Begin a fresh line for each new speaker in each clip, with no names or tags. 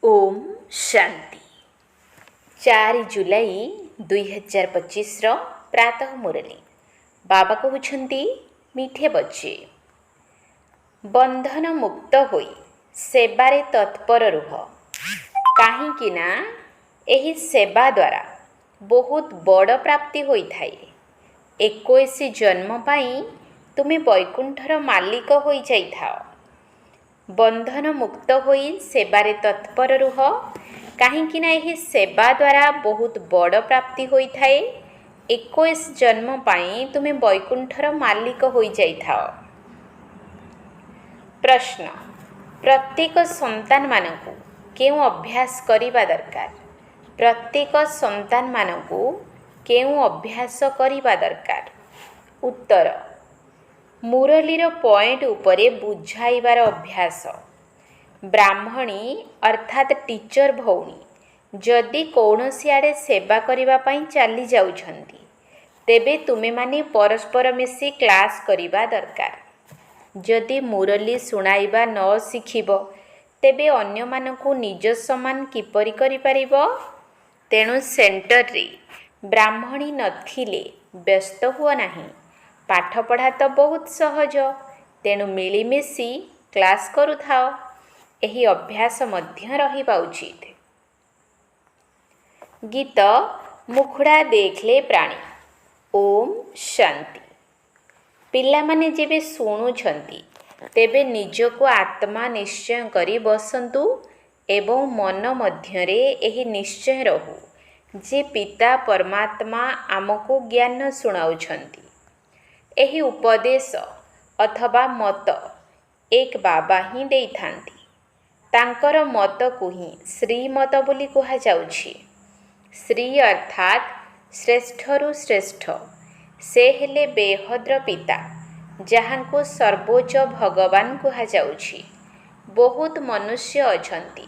ओम शांति 4 जुलाई 2025 प्रातः मुरली बाबा कहउछंती मीठे बच्चे बंधन मुक्त होई सेवारे तत्पर रुह काहींकि ना एही सेवा द्वारा बहुत बड़ प्राप्ति होई थाए। 21 जन्म पाई तुमे वैकुंठर मालिक होई जाइथाओ। बंधन मुक्त होई सेवारे तत्पर रुह काहींकि ना एही सेवा द्वारा बहुत बड़ प्राप्ति होई थाए। 21 जन्म पाई तुमे वैकुंठर मालिक होई जाइथाओ। प्रश्न प्रत्येक संतान मानकु केउ अभ्यास करिबा दरकार? प्रत्येक संतान मानकु केउ अभ्यास करिबा दरकार? उत्तर मुरलीर पॉइंट उपरे बुझाइबार अभ्यास। ब्राह्मणी अर्थात टीचर भौणी जदि कौनसी आड़े सेवा करिबा पई चली जाउछंती तेबे तुमे माने परस्पर मिसी क्लास करिबा दरकार। जदि मुरली सुनाइबा न शिखिब तेबे अन्य मानकु निज समान किपरि करि परिबो? तेणु सेंटर रे ब्राह्मणी नथिले व्यस्त हुआ नहीं। पाठपढ़ा तो बहुत सहज, तेणु मिलीमिशी क्लास करुथाओ। एही अभ्यास मध्य रहिबा उचित। गीत मुखड़ा देखले प्राणी। ओम शांति। पिला माने जेबे शुणुछंती तेबे निजको आत्मा निश्चय करी बसंतु एवं मन मध्यरे एही निश्चय रहू जे पिता परमात्मा आमको ज्ञान सुनाउछंती। एही उपदेश अथवा मत एक बाबा ही देइथांती। तांकर मत को ही श्रीमत बोली कहा जाउछि। श्री अर्थात श्रेष्ठरु श्रेष्ठ से हेले बेहद्र पिता जहाँको सर्वोच्च भगवान कहा जाउछि। बहुत मनुष्य अछंती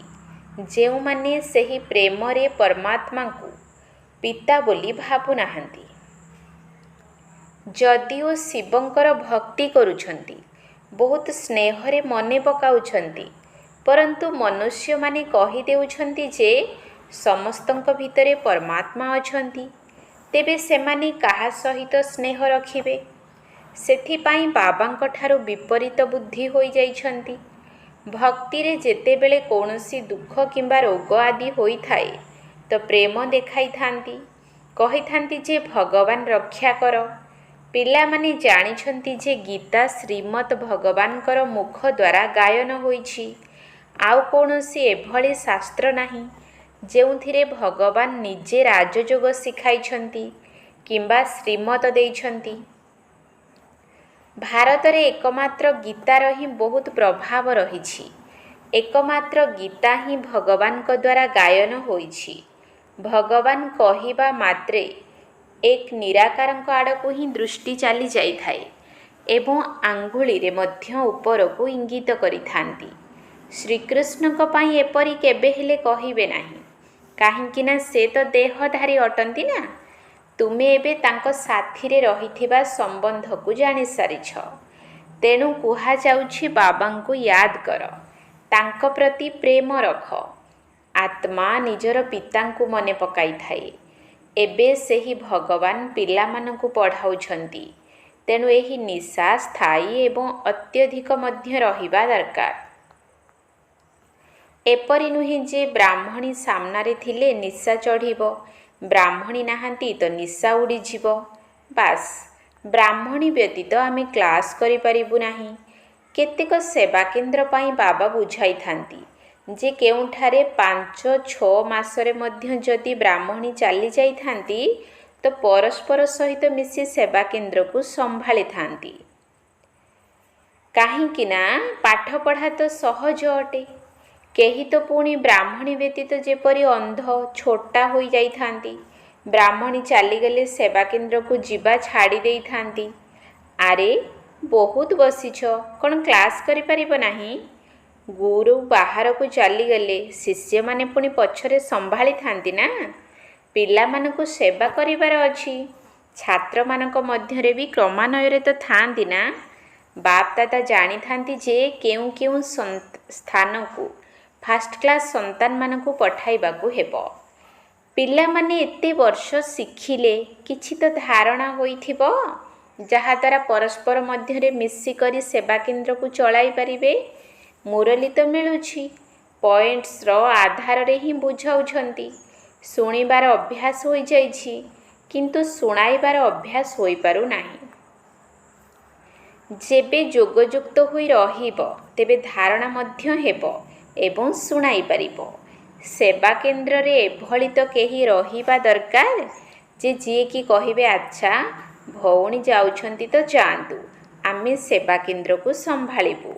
जेउ माने सेही प्रेम रे परमात्मा को पिता बोली भाबु नाहंती। जदिओ शिवंकर भक्ति करुछंती बहुत स्नेहरे मने पकाउछंती, परंतु मनुष्य माने कहि देउछंती जे समस्तंक भितरे परमात्मा अछंती, तेबे सेमाने काहा सहित स्नेह रखिबे? सेथिपाई बाबांक ठारु विपरीत बुद्धि होई जाइछंती। भक्ति रे जेतेबेले कौनसी दुख किंबा रोग आदि होई थाए तो प्रेम देखाई थांती, कहि थांती जे भगवान रक्षा कर। पिला माने जानिछंती जे गीता श्रीमद भगवानकर मुख द्वारा गायन होईछि। आउ कौनसी एभली शास्त्र नाही जेउथिरे भगवान निजे राजयोग शिखाइछंती किंबा श्रीमत देइछंती। भारत रे एकमात्र गीतार ही बहुत प्रभाव रहिछि। एकमात्र गीता ही भगवानक द्वारा गायन होईछि। भगवान कहिबा मात्रे एक निराकारंक आड़को ही दृष्टि चली जाई थाए एवं आंगुली रे मध्य ऊपर को इंगित करि थांती। श्रीकृष्णक पाई एपरि केबे हेले कहिबे नाही, काहींकि ना से तो देहधारी अटंती ना। तुमे एबे तांको साथी रे रहिथिबा संबंध को जानि सारिछ, तेणु कुहा जाउछि बाबांको याद कर, तांको प्रति प्रेम रख। आत्मा निजर पितांको मने पकाई थाए। एबे सेही भगवान पिला मानकु पढ़ाउछंती, तेणु एही निशा स्थायी एवं अत्यधिक मध्य रहिबा दरकार। एपरि नुहे जे ब्राह्मणी सामनारे थिले निशा चढ़िबो, ब्राह्मणी नाहांती तो निशा उड़ी जिवो। बास ब्राह्मणी व्यतीत आमे क्लास करि परिबु नाही। केतेक सेवा केंद्र पाई बाबा बुझाई थांती जे केउठारे 5-6 मासरे मध्य जदि ब्राह्मणी चली जाई थांती तो परस्पर सहित मिसी सेवा केंद्र को संभाली थांती। काहींकि ना पाठ पढ़ा तो सहज अटे। केही तो पुणी ब्राह्मणी व्यतीत जेपरि अंध छोटा होई जाई थांती, ब्राह्मणी चली गले सेवा केंद्र को जीवा छाड़ी देई थांती। आरे बहुत बसिछ, कोन क्लास करि परिबो नाही? गुरु बाहर को चली गले शिष्य माने पुणी पछरे संभाली थांती ना। पिला मानकु सेवा करिबार अछि। छात्र मानक मध्यरे भी क्रमान्वय तो थांती ना। बाप दादा जानी थांती जे केउ केउ स्थान को ଫାଷ୍ଟ କ୍ଲାସ୍ ସନ୍ତାନମାନଙ୍କୁ ପଠାଇବାକୁ ହେବ। ପିଲାମାନେ ଏତେ ବର୍ଷ ଶିଖିଲେ କିଛି ତ ଧାରଣା ହୋଇଥିବ, ଯାହାଦ୍ୱାରା ପରସ୍ପର ମଧ୍ୟରେ ମିଶିକରି ସେବା କେନ୍ଦ୍ରକୁ ଚଳାଇ ପାରିବେ। ମୁରଲୀ ତ ମିଳୁଛି, ପଏଣ୍ଟସର ଆଧାରରେ ହିଁ ବୁଝାଉଛନ୍ତି। ଶୁଣିବାର ଅଭ୍ୟାସ ହୋଇଯାଇଛି, କିନ୍ତୁ ଶୁଣାଇବାର ଅଭ୍ୟାସ ହୋଇପାରୁନାହିଁ। ଯେବେ ଯୋଗଯୁକ୍ତ ହୋଇ ରହିବ, ତେବେ ଧାରଣା ମଧ୍ୟ ହେବ ଏବଂ ଶୁଣାଇ ପାରିବ। ସେବା କେନ୍ଦ୍ରରେ ଏଭଳି ତ କେହି ରହିବା ଦରକାର ଯେ ଯିଏକି କହିବେ, ଆଚ୍ଛା ଭଉଣୀ ଯାଉଛନ୍ତି ତ ଯାଆନ୍ତୁ, ଆମେ ସେବା କେନ୍ଦ୍ରକୁ ସମ୍ଭାଳିବୁ।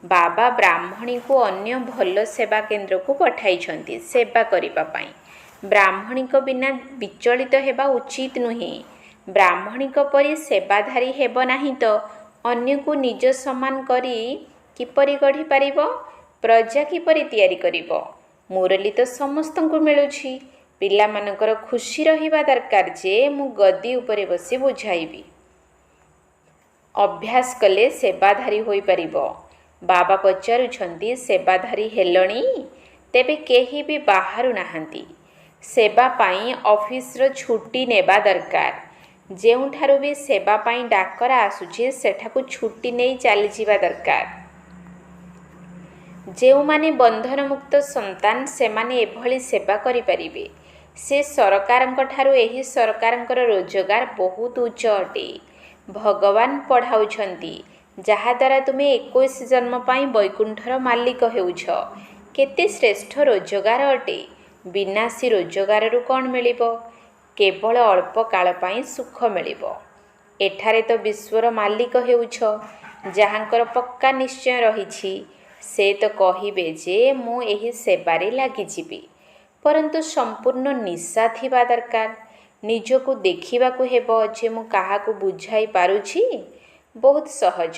ବାବା ବ୍ରାହ୍ମଣୀକୁ ଅନ୍ୟ ଭଲ ସେବା କେନ୍ଦ୍ରକୁ ପଠାଇଛନ୍ତି ସେବା କରିବା ପାଇଁ। ବ୍ରାହ୍ମଣୀଙ୍କ ବିନା ବିଚଳିତ ହେବା ଉଚିତ ନୁହେଁ। ବ୍ରାହ୍ମଣୀଙ୍କ ପରି ସେବାଧାରୀ ହେବ ନାହିଁ ତ ଅନ୍ୟକୁ ନିଜ ସମାନ କରି କିପରି ଗଢ଼ିପାରିବ? ପ୍ରଜା କିପରି ତିଆରି କରିବ? ମୁରଲୀ ତ ସମସ୍ତଙ୍କୁ ମିଳୁଛି। ପିଲାମାନଙ୍କର ଖୁସି ରହିବା ଦରକାର ଯେ ମୁଁ ଗଦି ଉପରେ ବସି ବୁଝାଇବି। ଅଭ୍ୟାସ କଲେ ସେବାଧାରୀ ହୋଇପାରିବ। ବାବା ପଚାରୁଛନ୍ତି, ସେବାଧାରୀ ହେଲଣି? ତେବେ କେହି ବି ବାହାରୁ ନାହାନ୍ତି। ସେବା ପାଇଁ ଅଫିସର ଛୁଟି ନେବା ଦରକାର। ଯେଉଁଠାରୁ ବି ସେବା ପାଇଁ ଡାକରା ଆସୁଛି ସେଠାକୁ ଛୁଟି ନେଇ ଚାଲିଯିବା ଦରକାର। ଯେଉଁମାନେ ବନ୍ଧନମୁକ୍ତ ସନ୍ତାନ, ସେମାନେ ଏଭଳି ସେବା କରିପାରିବେ। ସେ ସରକାରଙ୍କ ଠାରୁ ଏହି ସରକାରଙ୍କର ରୋଜଗାର ବହୁତ ଉଚ୍ଚ ଅଟେ। ଭଗବାନ ପଢ଼ାଉଛନ୍ତି, ଯାହାଦ୍ୱାରା ତୁମେ 21 ଜନ୍ମ ପାଇଁ ବୈକୁଣ୍ଠର ମାଲିକ ହେଉଛ। କେତେ ଶ୍ରେଷ୍ଠ ରୋଜଗାର ଅଟେ। ବିନାଶୀ ରୋଜଗାରରୁ କ'ଣ ମିଳିବ? କେବଳ ଅଳ୍ପ କାଳ ପାଇଁ ସୁଖ ମିଳିବ। ଏଠାରେ ତ ବିଶ୍ୱର ମାଲିକ ହେଉଛ। ଯାହାଙ୍କର ପକ୍କା ନିଶ୍ଚୟ ରହିଛି, ସେ ତ କହିବେ ଯେ ମୁଁ ଏହି ସେବାରେ ଲାଗିଯିବି। ପରନ୍ତୁ ସମ୍ପୂର୍ଣ୍ଣ ନିଶା ଥିବା ଦରକାର। ନିଜକୁ ଦେଖିବାକୁ ହେବ ଯେ ମୁଁ କାହାକୁ ବୁଝାଇ ପାରୁଛି। ବହୁତ ସହଜ।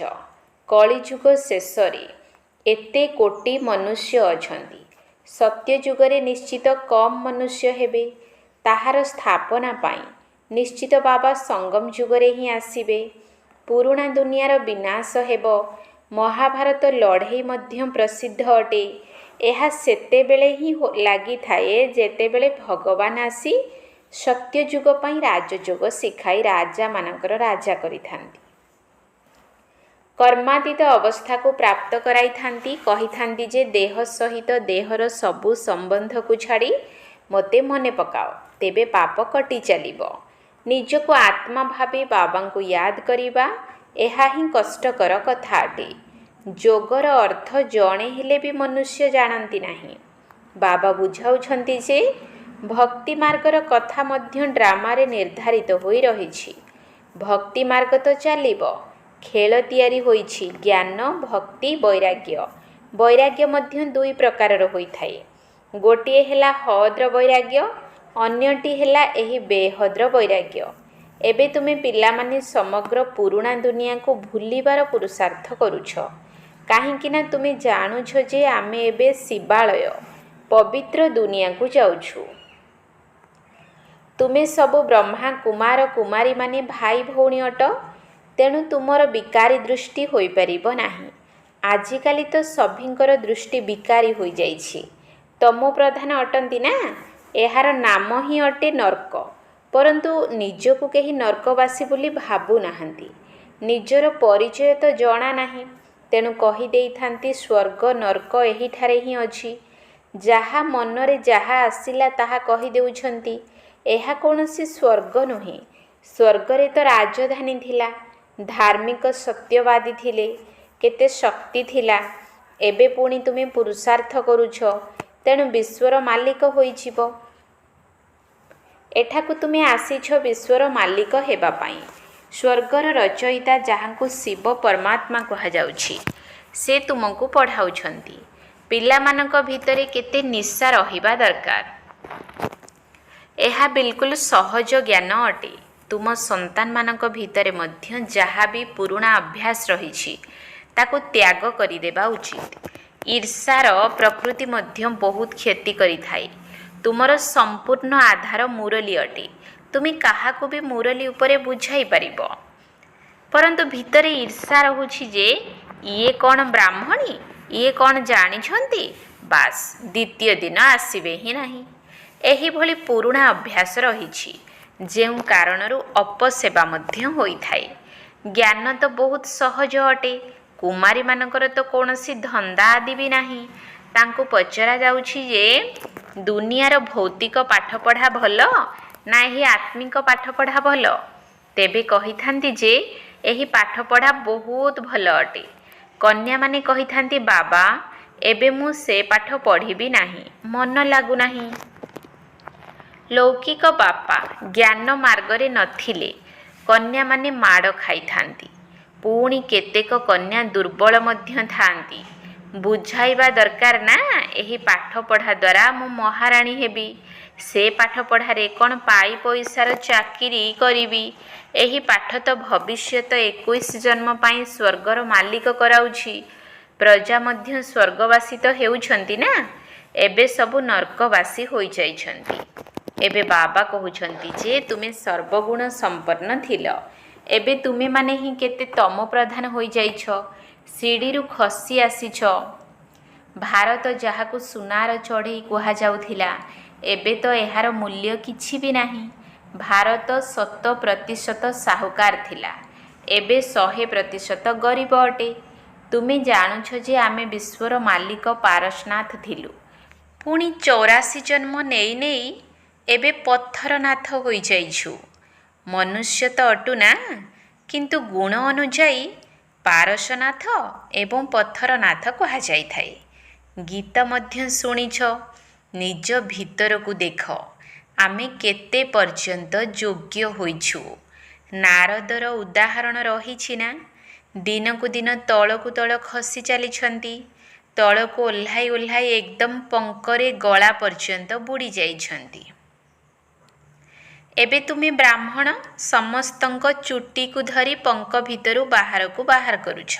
କଳିଯୁଗ ଶେଷରେ ଏତେ କୋଟି ମନୁଷ୍ୟ ଅଛନ୍ତି। ସତ୍ୟଯୁଗରେ ନିଶ୍ଚିତ କମ୍ ମନୁଷ୍ୟ ହେବେ। ତାହାର ସ୍ଥାପନା ପାଇଁ ନିଶ୍ଚିତ ବାବା ସଙ୍ଗମ ଯୁଗରେ ହିଁ ଆସିବେ। ପୁରୁଣା ଦୁନିଆର ବିନାଶ ହେବ। ମହାଭାରତ ଲଢ଼େଇ ମଧ୍ୟ ପ୍ରସିଦ୍ଧ ଅଟେ। ଏହା ସେତେବେଳେ ହିଁ ଲାଗିଥାଏ ଯେତେବେଳେ ଭଗବାନ ଆସି ସତ୍ୟଯୁଗ ପାଇଁ ରାଜଯୋଗ ଶିଖାଇ ରାଜାମାନଙ୍କର ରାଜା କରିଥାନ୍ତି। କର୍ମାତୀତ ଅବସ୍ଥାକୁ ପ୍ରାପ୍ତ କରାଇଥାନ୍ତି। କହିଥାନ୍ତି ଯେ ଦେହ ସହିତ ଦେହର ସବୁ ସମ୍ବନ୍ଧକୁ ଛାଡ଼ି ମୋତେ ମନେ ପକାଅ, ତେବେ ପାପ କଟି ଚାଲିବ। ନିଜକୁ ଆତ୍ମା ଭାବି ବାବାଙ୍କୁ ୟାଦ କରିବା, ଏହା ହିଁ କଷ୍ଟକର କଥା ଅଟେ। ଯୋଗର ଅର୍ଥ ଜଣେ ହେଲେ ବି ମନୁଷ୍ୟ ଜାଣନ୍ତି ନାହିଁ। ବାବା ବୁଝାଉଛନ୍ତି ଯେ ଭକ୍ତି ମାର୍ଗର କଥା ମଧ୍ୟ ଡ୍ରାମାରେ ନିର୍ଦ୍ଧାରିତ ହୋଇ ରହିଛି। ଭକ୍ତି ମାର୍ଗ ତ ଚାଲିବ। ଖେଳ ତିଆରି ହୋଇଛି ଜ୍ଞାନ, ଭକ୍ତି, ବୈରାଗ୍ୟ। ବୈରାଗ୍ୟ ମଧ୍ୟ ଦୁଇ ପ୍ରକାରର ହୋଇଥାଏ। ଗୋଟିଏ ହେଲା ହଦ୍ର ବୈରାଗ୍ୟ, ଅନ୍ୟଟି ହେଲା ଏହି ବେହଦ୍ର ବୈରାଗ୍ୟ। ଏବେ ତୁମେ ପିଲାମାନେ ସମଗ୍ର ପୁରୁଣା ଦୁନିଆକୁ ଭୁଲିବାର ପୁରୁଷାର୍ଥ କରୁଛ। କାହିଁକି ନା ତୁମେ ଜାଣୁଛ ଯେ ଆମେ ଏବେ ଶିବାଳୟ, ପବିତ୍ର ଦୁନିଆକୁ ଯାଉଛୁ। ତୁମେ ସବୁ ବ୍ରହ୍ମା କୁମାର କୁମାରୀମାନେ ଭାଇ ଭଉଣୀ ଅଟ। ତେଣୁ ତୁମର ବିକାରୀ ଦୃଷ୍ଟି ହୋଇପାରିବ ନାହିଁ। ଆଜିକାଲି ତ ସଭିଙ୍କର ଦୃଷ୍ଟି ବିକାରୀ ହୋଇଯାଇଛି। ତମୋ ପ୍ରଧାନ ଅଟନ୍ତି ନା। ଏହାର ନାମ ହିଁ ଅଟେ ନର୍କ। ପରନ୍ତୁ ନିଜକୁ କେହି ନର୍କବାସୀ ବୋଲି ଭାବୁନାହାନ୍ତି। ନିଜର ପରିଚୟ ତ ଜଣା ନାହିଁ। ତେଣୁ କହିଦେଇଥାନ୍ତି ସ୍ୱର୍ଗ ନର୍କ ଏହିଠାରେ ହିଁ ଅଛି। ଯାହା ମନରେ ଯାହା ଆସିଲା ତାହା କହିଦେଉଛନ୍ତି। ଏହା କୌଣସି ସ୍ୱର୍ଗ ନୁହେଁ। ସ୍ୱର୍ଗରେ ତ ରାଜଧାନୀ ଥିଲା, ଧାର୍ମିକ ସତ୍ୟବାଦୀ ଥିଲେ, କେତେ ଶକ୍ତି ଥିଲା। ଏବେ ପୁଣି ତୁମେ ପୁରୁଷାର୍ଥ କରୁଛ, ତେଣୁ ବିଶ୍ୱର ମାଲିକ ହୋଇଯିବ। ଏଠାକୁ ତୁମେ ଆସିଛ ବିଶ୍ୱର ମାଲିକ ହେବା ପାଇଁ। ସ୍ୱର୍ଗର ରଚୟିତା, ଯାହାଙ୍କୁ ଶିବ ପରମାତ୍ମା କୁହାଯାଉଛି, ସେ ତୁମକୁ ପଢ଼ାଉଛନ୍ତି ପିଲାମାନଙ୍କ ଭିତରେ କେତେ ନିଶା ରହିବା ଦରକାର। ଏହା ବିଲକୁଲ ସହଜ ଜ୍ଞାନ ଅଟେ। ତୁମ ସନ୍ତାନମାନଙ୍କ ଭିତରେ ମଧ୍ୟ ଯାହା ବି ପୁରୁଣା ଅଭ୍ୟାସ ରହିଛି ତାକୁ ତ୍ୟାଗ କରିଦେବା ଉଚିତ। ଈର୍ଷାର ପ୍ରକୃତି ମଧ୍ୟ ବହୁତ କ୍ଷତି କରିଥାଏ। ତୁମର ସମ୍ପୂର୍ଣ୍ଣ ଆଧାର ମୁରଲୀ ଅଟେ। ତୁମେ କାହାକୁ ବି ମୁରଲୀ ଉପରେ ବୁଝାଇ ପାରିବ। ପରନ୍ତୁ ଭିତରେ ଈର୍ଷା ରହୁଛି ଯେ ଇଏ କ'ଣ ବ୍ରାହ୍ମଣୀ, ଇଏ କ'ଣ ଜାଣିଛନ୍ତି, ବାସ୍ ଦ୍ୱିତୀୟ ଦିନ ଆସିବେ ହିଁ ନାହିଁ। ଏହିଭଳି ପୁରୁଣା ଅଭ୍ୟାସ ରହିଛି, ଯେଉଁ କାରଣରୁ ଅପସେବା ମଧ୍ୟ ହୋଇଥାଏ। ଜ୍ଞାନ ତ ବହୁତ ସହଜ ଅଟେ। କୁମାରୀମାନଙ୍କର ତ କୌଣସି ଧନ୍ଦା ଆଦି ବି ନାହିଁ। ତାଙ୍କୁ ପଚରା ଯାଉଛି ଯେ ଦୁନିଆର ଭୌତିକ ପାଠପଢ଼ା ଭଲ ନା ଏହି ଆତ୍ମିକ ପାଠପଢ଼ା ଭଲ? ତେବେ କହିଥାନ୍ତି ଯେ ଏହି ପାଠପଢ଼ା ବହୁତ ଭଲ ଅଟେ। କନ୍ୟାମାନେ କହିଥାନ୍ତି, ବାବା ଏବେ ମୁଁ ସେ ପାଠ ପଢ଼ିବି ନାହିଁ, ମନ ଲାଗୁନାହିଁ। ଲୌକିକ ବାପା ଜ୍ଞାନ ମାର୍ଗରେ ନଥିଲେ କନ୍ୟାମାନେ ମାଡ଼ ଖାଇଥାନ୍ତି। ପୁଣି କେତେକ କନ୍ୟା ଦୁର୍ବଳ ମଧ୍ୟ ଥାଆନ୍ତି। ବୁଝାଇବା ଦରକାର ନା, ଏହି ପାଠପଢ଼ା ଦ୍ୱାରା ମୁଁ ମହାରାଣୀ ହେବି। ସେ ପାଠପଢ଼ାରେ କ'ଣ ପାଇ ପଇସାର ଚାକିରି କରିବି? ଏହି ପାଠ ତ ଭବିଷ୍ୟତ 21 ଜନ୍ମ ପାଇଁ ସ୍ୱର୍ଗର ମାଲିକ କରାଉଛି। ପ୍ରଜା ମଧ୍ୟ ସ୍ୱର୍ଗବାସୀ ତ ହେଉଛନ୍ତି ନା, ଏବେ ସବୁ ନର୍କବାସୀ ହୋଇଯାଇଛନ୍ତି। ଏବେ ବାବା କହୁଛନ୍ତି ଯେ ତୁମେ ସର୍ବଗୁଣ ସମ୍ପନ୍ନ ଥିଲ, ଏବେ ତୁମେମାନେ ହିଁ କେତେ ତମ ପ୍ରଧାନ ହୋଇଯାଇଛ, ସିଡ଼ିରୁ ଖସି ଆସିଛ। ଭାରତ ଯାହାକୁ ସୁନାର ଚଢ଼େଇ କୁହାଯାଉଥିଲା, ଏବେ ତ ଏହାର ମୂଲ୍ୟ କିଛି ବି ନାହିଁ। ଭାରତ 100% ସାହୁକାର ଥିଲା, ଏବେ 100% ଗରିବ ଅଟେ। ତୁମେ ଜାଣୁଛ ଯେ ଆମେ ବିଶ୍ୱର ମାଲିକ ପାରସନାଥ ଥିଲୁ, ପୁଣି 84 ଜନ୍ମ ନେଇ ନେଇ ଏବେ ପଥରନାଥ ହୋଇଯାଇଛୁ। ମନୁଷ୍ୟ ତ ଅଟୁ ନା, କିନ୍ତୁ ଗୁଣ ଅନୁଯାୟୀ ପାରସନାଥ ଏବଂ ପଥରନାଥ କୁହାଯାଇଥାଏ। ଗୀତ ମଧ୍ୟ ଶୁଣିଛ। ନିଜ ଭିତରକୁ ଦେଖ, ଆମେ କେତେ ପର୍ଯ୍ୟନ୍ତ ଯୋଗ୍ୟ ହୋଇଛୁ। ନାରଦର ଉଦାହରଣ ରହିଛି ନା, ଦିନକୁ ଦିନ ତଳକୁ ତଳ ଖସି ଚାଲିଛନ୍ତି। ତଳକୁ ଓହ୍ଲାଇ ଓହ୍ଲାଇ ଏକଦମ ପଙ୍କରେ ଗଳା ପର୍ଯ୍ୟନ୍ତ ବୁଡ଼ି ଯାଇଛନ୍ତି। ଏବେ ତୁମେ ବ୍ରାହ୍ମଣ, ସମସ୍ତଙ୍କ ଚୁଟିକୁ ଧରି ପଙ୍କ ଭିତରୁ ବାହାରକୁ ବାହାର କରୁଛ।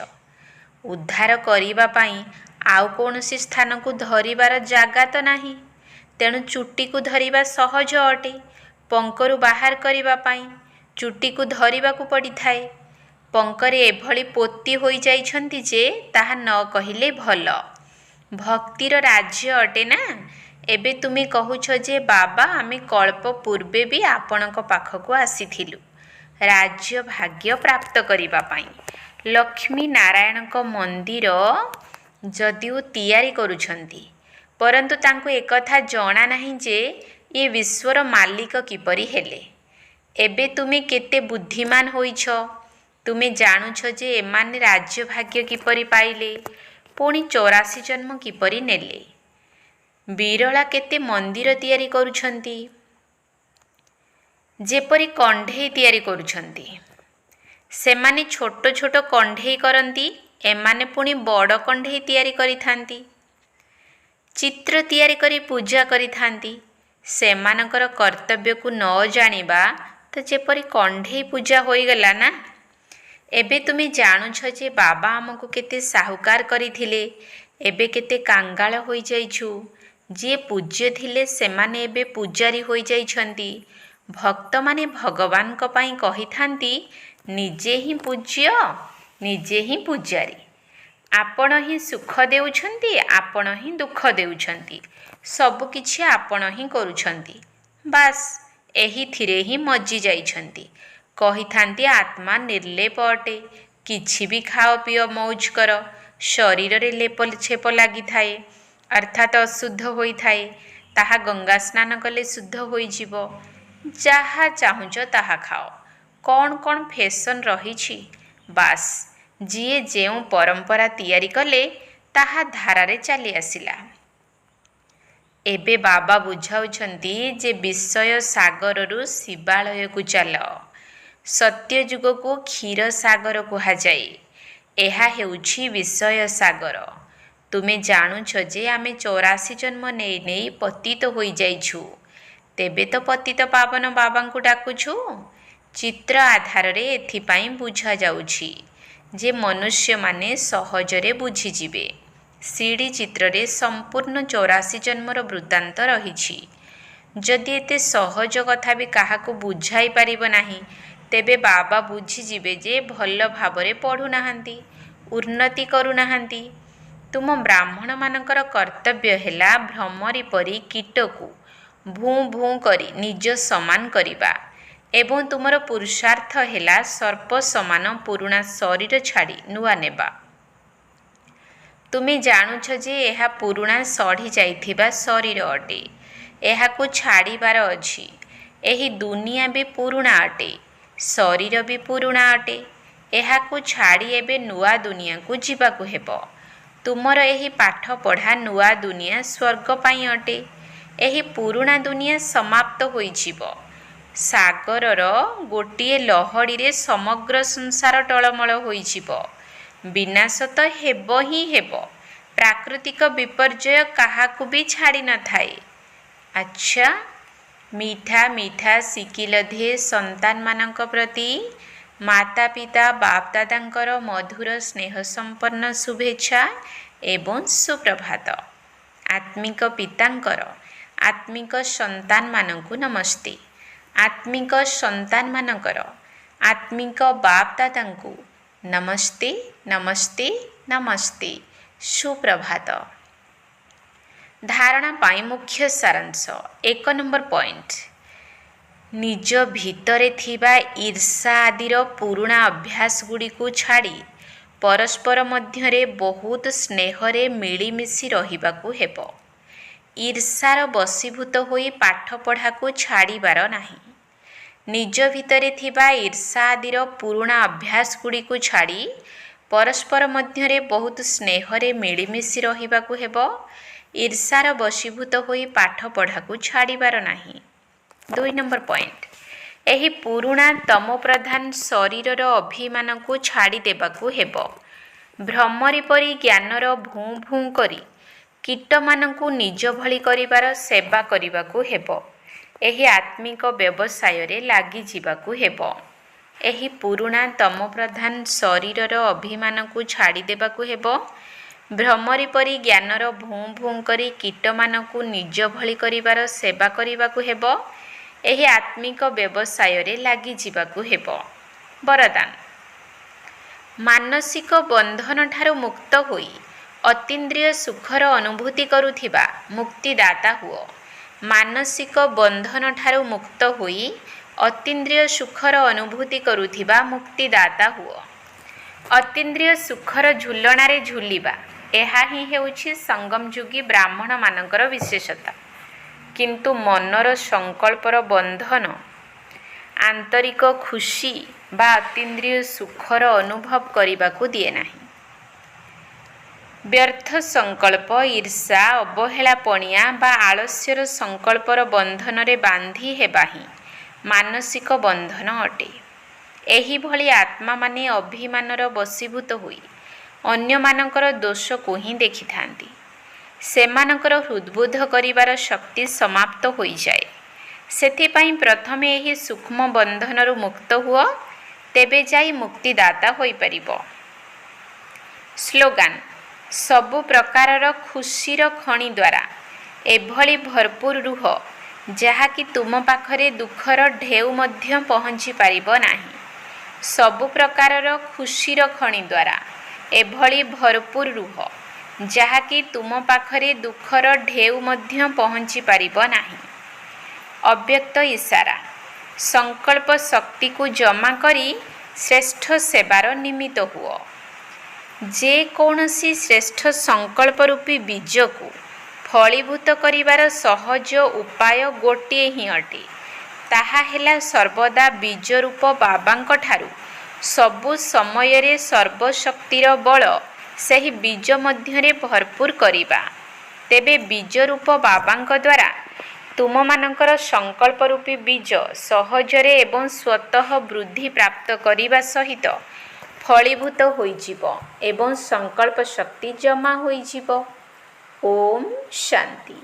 ଉଦ୍ଧାର କରିବା ପାଇଁ ଆଉ କୌଣସି ସ୍ଥାନକୁ ଧରିବାର ଜାଗା ତ ନାହିଁ, ତେଣୁ ଚୁଟିକୁ ଧରିବା ସହଜ ଅଟେ। ପଙ୍କରୁ ବାହାର କରିବା ପାଇଁ ଚୁଟିକୁ ଧରିବାକୁ ପଡ଼ିଥାଏ। ପଙ୍କରେ ଏଭଳି ପୋତି ହୋଇଯାଇଛନ୍ତି ଯେ ତାହା ନ କହିଲେ ଭଲ। ଭକ୍ତିର ରାଜ୍ୟ ଅଟେ ନା। ଏବେ ତୁମେ କହୁଛ ଯେ ବାବା ଆମେ କଳ୍ପ ପୂର୍ବେ ବି ଆପଣଙ୍କ ପାଖକୁ ଆସିଥିଲୁ ରାଜ୍ୟ ଭାଗ୍ୟ ପ୍ରାପ୍ତ କରିବା ପାଇଁ। ଲକ୍ଷ୍ମୀ ନାରାୟଣଙ୍କ ମନ୍ଦିର ଯଦିଓ ତିଆରି କରୁଛନ୍ତି, ପରନ୍ତୁ ତାଙ୍କୁ ଏକଥା ଜଣା ନାହିଁ ଯେ ଏ ବିଶ୍ୱର ମାଲିକ କିପରି ହେଲେ। ଏବେ ତୁମେ କେତେ ବୁଦ୍ଧିମାନ ହୋଇଛ। ତୁମେ ଜାଣୁଛ ଯେ ଏମାନେ ରାଜ୍ୟ ଭାଗ୍ୟ କିପରି ପାଇଲେ, ପୁଣି 84 ଜନ୍ମ କିପରି ନେଲେ। ବିରଳା କେତେ ମନ୍ଦିର ତିଆରି କରୁଛନ୍ତି, ଯେପରି କଣ୍ଢେଇ ତିଆରି କରୁଛନ୍ତି। ସେମାନେ ଛୋଟ ଛୋଟ କଣ୍ଢେଇ କରନ୍ତି, ଏମାନେ ପୁଣି ବଡ଼ କଣ୍ଢେଇ ତିଆରି କରିଥାନ୍ତି। ଚିତ୍ର ତିଆରି କରି ପୂଜା କରିଥାନ୍ତି। ସେମାନଙ୍କର କର୍ତ୍ତବ୍ୟକୁ ନ ଜାଣିବା ତ ଯେପରି କଣ୍ଢେଇ ପୂଜା ହୋଇଗଲା ନା। ଏବେ ତୁମେ ଜାଣୁଛ ଯେ ବାବା ଆମକୁ କେତେ ସାହୁକାର କରିଥିଲେ, ଏବେ କେତେ କାଙ୍ଗାଳ ହୋଇଯାଇଛୁ। ଯିଏ ପୂଜ୍ୟ ଥିଲେ ସେମାନେ ଏବେ ପୂଜାରୀ ହୋଇଯାଇଛନ୍ତି। ଭକ୍ତମାନେ ଭଗବାନଙ୍କ ପାଇଁ କହିଥାନ୍ତି, ନିଜେ ହିଁ ପୂଜ୍ୟ, ନିଜେ ହିଁ ପୂଜାରୀ। ଆପଣ ହିଁ ସୁଖ ଦେଉଛନ୍ତି, ଆପଣ ହିଁ ଦୁଃଖ ଦେଉଛନ୍ତି, ସବୁକିଛି ଆପଣ ହିଁ କରୁଛନ୍ତି। ବାସ୍ ଏହିଥିରେ ହିଁ ମଜି ଯାଇଛନ୍ତି। କହିଥାନ୍ତି ଆତ୍ମା ନିର୍ଲେପ ଅଟେ, କିଛି ବି ଖାଅ ପିଅ ମୌଜ କର। ଶରୀରରେ ଲେପ ଛେପ ଲାଗିଥାଏ, ଅର୍ଥାତ୍ ଅଶୁଦ୍ଧ ହୋଇଥାଏ, ତାହା ଗଙ୍ଗା ସ୍ନାନ କଲେ ଶୁଦ୍ଧ ହୋଇଯିବ। ଯାହା ଚାହୁଁଛ ତାହା ଖାଅ। କ'ଣ କ'ଣ ଫ୍ୟାସନ୍ ରହିଛି, ବାସ୍ ଯିଏ ଯେଉଁ ପରମ୍ପରା ତିଆରି କଲେ ତାହା ଧାରାରେ ଚାଲି ଆସିଲା। ଏବେ ବାବା ବୁଝାଉଛନ୍ତି ଯେ ବିଷୟ ସାଗରରୁ ଶିବାଳୟକୁ ଚାଲ। ସତ୍ୟଯୁଗକୁ କ୍ଷୀର ସାଗର କୁହାଯାଏ, ଏହା ହେଉଛି ବିଷୟ ସାଗର। ତୁମେ ଜାଣୁଛ ଯେ ଆମେ 84 ଜନ୍ମ ନେଇ ନେଇ ପତିତ ହୋଇଯାଇଛୁ। ତେବେ ତ ପତିତ ପାବନ ବାବାଙ୍କୁ ଡାକୁଛୁ। ଚିତ୍ର ଆଧାରରେ ଏଥିପାଇଁ ବୁଝାଯାଉଛି ଯେ ମନୁଷ୍ୟମାନେ ସହଜରେ ବୁଝିଯିବେ। ସିଡ଼ି ଚିତ୍ରରେ ସମ୍ପୂର୍ଣ୍ଣ 84 ଜନ୍ମର ବୃତ୍ତାନ୍ତ ରହିଛି। ଯଦି ଏତେ ସହଜ କଥା ବି କାହାକୁ ବୁଝାଇ ପାରିବ ନାହିଁ, ତେବେ ବାବା ବୁଝିଯିବେ ଯେ ଭଲ ଭାବରେ ପଢ଼ୁନାହାନ୍ତି, ଉନ୍ନତି କରୁନାହାନ୍ତି। ତୁମ ବ୍ରାହ୍ମଣମାନଙ୍କର କର୍ତ୍ତବ୍ୟ ହେଲା ଭ୍ରମରୀ ପରି କୀଟକୁ ଭୁଁ ଭୁଁ କରି ନିଜ ସମାନ କରିବା ଏବଂ ତୁମର ପୁରୁଷାର୍ଥ ହେଲା ସର୍ପ ସମାନ ପୁରୁଣା ଶରୀର ଛାଡ଼ି ନୂଆ ନେବା। ତୁମେ ଜାଣୁଛ ଯେ ଏହା ପୁରୁଣା ସଢ଼ି ଯାଇଥିବା ଶରୀର ଅଟେ। ଏହାକୁ ଛାଡ଼ିବାର ଅଛି। ଏହି ଦୁନିଆ ବି ପୁରୁଣା ଅଟେ, ଶରୀର ବି ପୁରୁଣା ଅଟେ। ଏହାକୁ ଛାଡ଼ି ଏବେ ନୂଆ ଦୁନିଆକୁ ଯିବାକୁ ହେବ। ତୁମର ଏହି ପାଠ ପଢ଼ା ନୂଆ ଦୁନିଆ ସ୍ୱର୍ଗ ପାଇଁ ଅଟେ। ଏହି ପୁରୁଣା ଦୁନିଆ ସମାପ୍ତ ହୋଇଯିବ। ସାଗରର ଗୋଟିଏ ଲହଡ଼ିରେ ସମଗ୍ର ସଂସାର ଟଳମଳ ହୋଇଯିବ। ବିନାଶ ତ ହେବ ହିଁ ହେବ। ପ୍ରାକୃତିକ ବିପର୍ଯ୍ୟୟ କାହାକୁ ବି ଛାଡ଼ି ନଥାଏ। ଆଚ୍ଛା, ମିଠା ମିଠା ଶିକିଲଧେ ସନ୍ତାନମାନଙ୍କ ପ୍ରତି ମାତା ପିତା ବାପ ଦାଦାଙ୍କର ମଧୁର ସ୍ନେହ ସମ୍ପନ୍ନ ଶୁଭେଚ୍ଛା ଏବଂ ସୁପ୍ରଭାତ। ଆତ୍ମିକ ପିତାଙ୍କର ଆତ୍ମିକ ସନ୍ତାନମାନଙ୍କୁ ନମସ୍ତେ। ଆତ୍ମିକ ସନ୍ତାନମାନଙ୍କର ଆତ୍ମିକ ବାପ ଦାଦାଙ୍କୁ ନମସ୍ତେ ନମସ୍ତେ ନମସ୍ତେ। ସୁପ୍ରଭାତ। ଧାରଣା ପାଇଁ ମୁଖ୍ୟ ସାରାଂଶ। 1 ନମ୍ବର ପଏଣ୍ଟ, ନିଜ ଭିତରେ ଥିବା ଈର୍ଷା ଆଦିର ପୁରୁଣା ଅଭ୍ୟାସ ଗୁଡ଼ିକୁ ଛାଡ଼ି ପରସ୍ପର ମଧ୍ୟରେ ବହୁତ ସ୍ନେହରେ ମିଳିମିଶି ରହିବାକୁ ହେବ। ଈର୍ଷାର ବଶୀଭୂତ ହୋଇ ପାଠପଢ଼ାକୁ ଛାଡ଼ିବାର ନାହିଁ। ନିଜ ଭିତରେ ଥିବା ଈର୍ଷା ଆଦିର ପୁରୁଣା ଅଭ୍ୟାସ ଗୁଡ଼ିକୁ ଛାଡ଼ି ପରସ୍ପର ମଧ୍ୟରେ ବହୁତ ସ୍ନେହରେ ମିଳିମିଶି ରହିବାକୁ ହେବ। ଈର୍ଷାର ବଶୀଭୂତ ହୋଇ ପାଠପଢ଼ାକୁ ଛାଡ଼ିବାର ନାହିଁ। 2 ନମ୍ବର ପଏଣ୍ଟ, ଏହି ପୁରୁଣା ତମୋପ୍ରଧାନ ଶରୀରର ଅଭିମାନକୁ ଛାଡ଼ି ଦେବାକୁ ହେବ। ଭ୍ରମରୀ ପରି ଜ୍ଞାନର ଭୁଁ ଭୁଁ କରି କୀଟମାନଙ୍କୁ ନିଜ ଭଳି କରିବାର ସେବା କରିବାକୁ ହେବ। ଏହି ଆତ୍ମିକ ବ୍ୟବସାୟରେ ଲାଗିଯିବାକୁ ହେବ। ଏହି ପୁରୁଣା ତମୋପ୍ରଧାନ ଶରୀରର ଅଭିମାନକୁ ଛାଡ଼ି ଦେବାକୁ ହେବ। ଭ୍ରମରୀ ପରି ଜ୍ଞାନର ଭୁଁ ଭୁଁ କରି କୀଟମାନଙ୍କୁ ନିଜ ଭଳି କରିବାର ସେବା କରିବାକୁ ହେବ। ଏହି ଆତ୍ମିକ ବ୍ୟବସାୟରେ ଲାଗିଯିବାକୁ ହେବ। ବରଦାନ, ମାନସିକ ବନ୍ଧନଠାରୁ ମୁକ୍ତ ହୋଇ ଅତୀନ୍ଦ୍ରିୟ ସୁଖର ଅନୁଭୂତି କରୁଥିବା ମୁକ୍ତିଦାତା ହୁଅ। ମାନସିକ ବନ୍ଧନଠାରୁ ମୁକ୍ତ ହୋଇ ଅତୀନ୍ଦ୍ରିୟ ସୁଖର ଅନୁଭୂତି କରୁଥିବା ମୁକ୍ତିଦାତା ହୁଅ। ଅତୀନ୍ଦ୍ରିୟ ସୁଖର ଝୁଲଣାରେ ଝୁଲିବା, ଏହା ହିଁ ହେଉଛି ସଙ୍ଗମଯୁଗୀ ବ୍ରାହ୍ମଣମାନଙ୍କର ବିଶେଷତା। କିନ୍ତୁ ମନର ସଂକଳ୍ପର ବନ୍ଧନ ଆନ୍ତରିକ ଖୁସି ବା ଅତୀନ୍ଦ୍ରିୟ ସୁଖର ଅନୁଭବ କରିବାକୁ ଦିଏ ନାହିଁ। ବ୍ୟର୍ଥ ସଂକଳ୍ପ, ଈର୍ଷା, ଅବହେଳାପଣିଆ ବା ଆଳସ୍ୟର ସଂକଳ୍ପର ବନ୍ଧନରେ ବାନ୍ଧି ହେବା ହିଁ ମାନସିକ ବନ୍ଧନ ଅଟେ। ଏହିଭଳି ଆତ୍ମାମାନେ ଅଭିମାନର ବଶୀଭୂତ ହୋଇ ଅନ୍ୟମାନଙ୍କର ଦୋଷକୁ ହିଁ ଦେଖିଥାନ୍ତି। ସେମାନଙ୍କର ହୃଦ୍ବୋଧ କରିବାର ଶକ୍ତି ସମାପ୍ତ ହୋଇଯାଏ। ସେଥିପାଇଁ ପ୍ରଥମେ ଏହି ସୂକ୍ଷ୍ମ ବନ୍ଧନରୁ ମୁକ୍ତ ହୁଅ, ତେବେ ଯାଇ ମୁକ୍ତିଦାତା ହୋଇପାରିବ। ସ୍ଲୋଗାନ, ସବୁ ପ୍ରକାରର ଖୁସିର ଖଣି ଦ୍ୱାରା ଏଭଳି ଭରପୁର ରୁହ ଯାହାକି ତୁମ ପାଖରେ ଦୁଃଖର ଢେଉ ମଧ୍ୟ ପହଞ୍ଚି ପାରିବ ନାହିଁ। ସବୁ ପ୍ରକାରର ଖୁସିର ଖଣି ଦ୍ୱାରା ଏଭଳି ଭରପୁର ରୁହ ଯାହାକି ତୁମ ପାଖରେ ଦୁଃଖର ଢେଉ ମଧ୍ୟ ପହଞ୍ଚି ପାରିବ ନାହିଁ। ଅବ୍ୟକ୍ତ ଇସାରା, ସଂକଳ୍ପ ଶକ୍ତିକୁ ଜମା କରି ଶ୍ରେଷ୍ଠ ସେବାର ନିମିତ୍ତ ହୁଅ। ଯେକୌଣସି ଶ୍ରେଷ୍ଠ ସଂକଳ୍ପ ରୂପୀ ବୀଜକୁ ଫଳୀଭୂତ କରିବାର ସହଜ ଉପାୟ ଗୋଟିଏ ହିଁ ଅଟେ। ତାହା ହେଲା ସର୍ବଦା ବୀଜରୂପ ବାବାଙ୍କଠାରୁ ସବୁ ସମୟରେ ସର୍ବଶକ୍ତିର ବଳ ସେହି ବୀଜ ମଧ୍ୟରେ ଭରପୁର କରିବା। ତେବେ ବୀଜରୂପ ବାବାଙ୍କ ଦ୍ୱାରା ତୁମମାନଙ୍କର ସଂକଳ୍ପ ରୂପୀ ବୀଜ ସହଜରେ ଏବଂ ସ୍ୱତଃ ବୃଦ୍ଧି ପ୍ରାପ୍ତ କରିବା ସହିତ ଫଳୀଭୂତ ହୋଇଯିବ ଏବଂ ସଂକଳ୍ପ ଶକ୍ତି ଜମା ହୋଇଯିବ। ଓମ୍ ଶାନ୍ତି।